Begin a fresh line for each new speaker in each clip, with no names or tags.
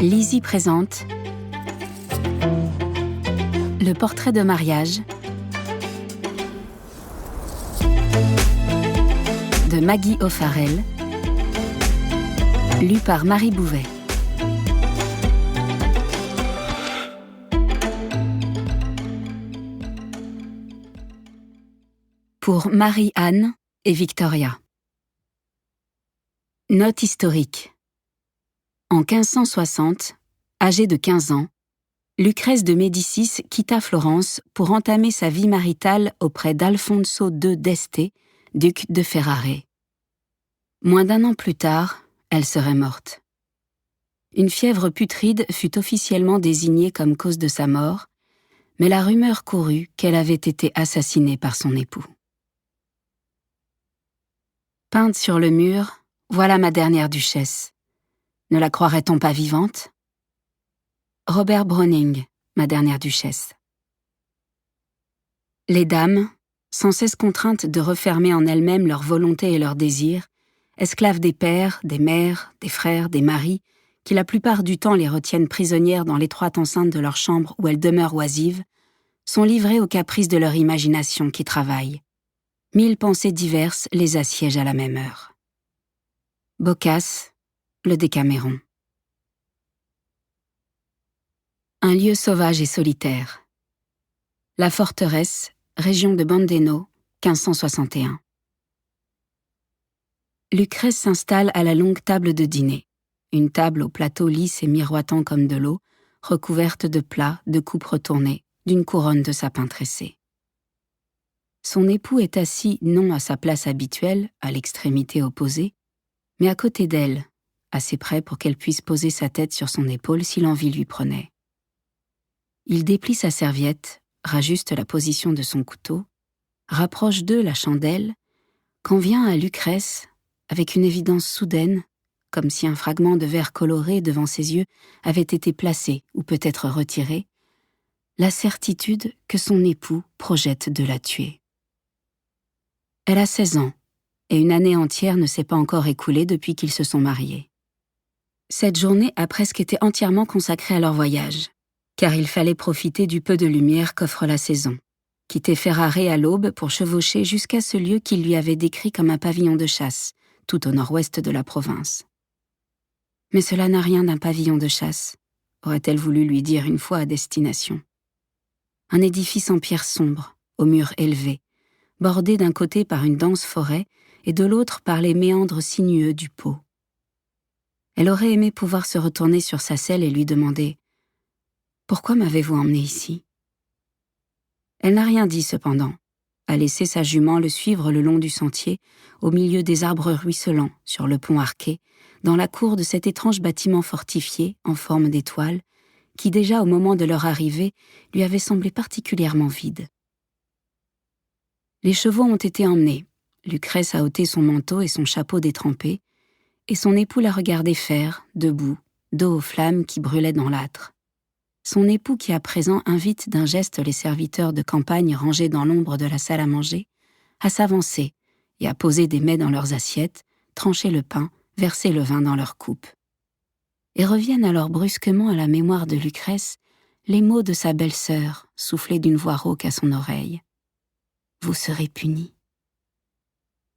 Lizzie présente le portrait de mariage de Maggie O'Farrell, lu par Marie Bouvet. Pour Marie-Anne et Victoria. Note historique. En 1560, âgée de 15 ans, Lucrèce de Médicis quitta Florence pour entamer sa vie maritale auprès d'Alfonso II d'Este, duc de Ferrare. Moins d'un an plus tard, elle serait morte. Une fièvre putride fut officiellement désignée comme cause de sa mort, mais la rumeur courut qu'elle avait été assassinée par son époux. Peinte sur le mur, voilà ma dernière duchesse. Ne la croirait-on pas vivante ? Robert Browning, ma dernière duchesse. Les dames, sans cesse contraintes de refermer en elles-mêmes leur volonté et leurs désirs, esclaves des pères, des mères, des frères, des maris, qui la plupart du temps les retiennent prisonnières dans l'étroite enceinte de leur chambre où elles demeurent oisives, sont livrées aux caprices de leur imagination qui travaille. 1000 pensées diverses les assiègent à la même heure. Boccace, le Décaméron. Un lieu sauvage et solitaire. La forteresse, région de Bandeno, 1561. Lucrèce s'installe à la longue table de dîner, une table au plateau lisse et miroitant comme de l'eau, recouverte de plats, de coupes retournées, d'une couronne de sapin tressé. Son époux est assis non à sa place habituelle, à l'extrémité opposée, mais à côté d'elle, assez près pour qu'elle puisse poser sa tête sur son épaule si l'envie lui prenait. Il déplie sa serviette, rajuste la position de son couteau, rapproche d'eux la chandelle, quand vient à Lucrèce, avec une évidence soudaine, comme si un fragment de verre coloré devant ses yeux avait été placé ou peut-être retiré, la certitude que son époux projette de la tuer. Elle a 16 ans, et une année entière ne s'est pas encore écoulée depuis qu'ils se sont mariés. Cette journée a presque été entièrement consacrée à leur voyage, car il fallait profiter du peu de lumière qu'offre la saison, quitter Ferrare à l'aube pour chevaucher jusqu'à ce lieu qu'il lui avait décrit comme un pavillon de chasse, tout au nord-ouest de la province. Mais cela n'a rien d'un pavillon de chasse, aurait-elle voulu lui dire une fois à destination. Un édifice en pierre sombre, aux murs élevés, bordé d'un côté par une dense forêt et de l'autre par les méandres sinueux du Pô. Elle aurait aimé pouvoir se retourner sur sa selle et lui demander « Pourquoi m'avez-vous emmené ici ?» Elle n'a rien dit cependant, a laissé sa jument le suivre le long du sentier, au milieu des arbres ruisselants, sur le pont arqué, dans la cour de cet étrange bâtiment fortifié en forme d'étoile, qui déjà au moment de leur arrivée lui avait semblé particulièrement vide. Les chevaux ont été emmenés, Lucrèce a ôté son manteau et son chapeau détrempé, et son époux la regardait faire, debout, dos aux flammes qui brûlaient dans l'âtre. Son époux qui à présent invite d'un geste les serviteurs de campagne rangés dans l'ombre de la salle à manger, à s'avancer et à poser des mets dans leurs assiettes, trancher le pain, verser le vin dans leurs coupes. Et reviennent alors brusquement à la mémoire de Lucrèce les mots de sa belle-sœur, soufflés d'une voix rauque à son oreille. « Vous serez punis. »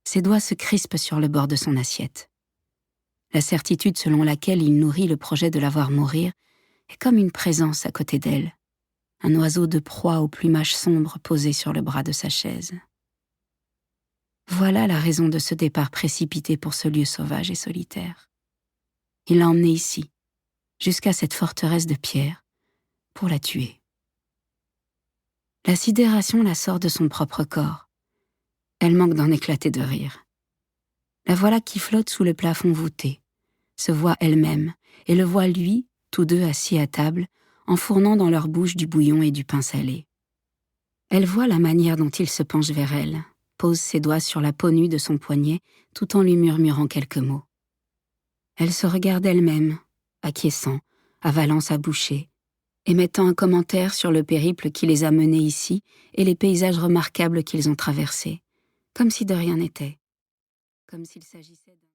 Ses doigts se crispent sur le bord de son assiette. La certitude selon laquelle il nourrit le projet de la voir mourir est comme une présence à côté d'elle, un oiseau de proie au plumage sombre posé sur le bras de sa chaise. Voilà la raison de ce départ précipité pour ce lieu sauvage et solitaire. Il l'a emmenée ici, jusqu'à cette forteresse de pierre, pour la tuer. La sidération la sort de son propre corps. Elle manque d'en éclater de rire. La voilà qui flotte sous le plafond voûté, se voit elle-même, et le voit lui, tous deux assis à table, enfournant dans leur bouche du bouillon et du pain salé. Elle voit la manière dont il se penche vers elle, pose ses doigts sur la peau nue de son poignet, tout en lui murmurant quelques mots. Elle se regarde elle-même, acquiesçant, avalant sa bouchée, émettant un commentaire sur le périple qui les a menés ici et les paysages remarquables qu'ils ont traversés, comme si de rien n'était, comme s'il s'agissait d'un...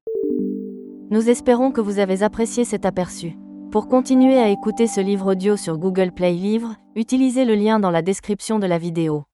Nous espérons que vous avez apprécié cet aperçu. Pour continuer à écouter ce livre audio sur Google Play Livres, utilisez le lien dans la description de la vidéo.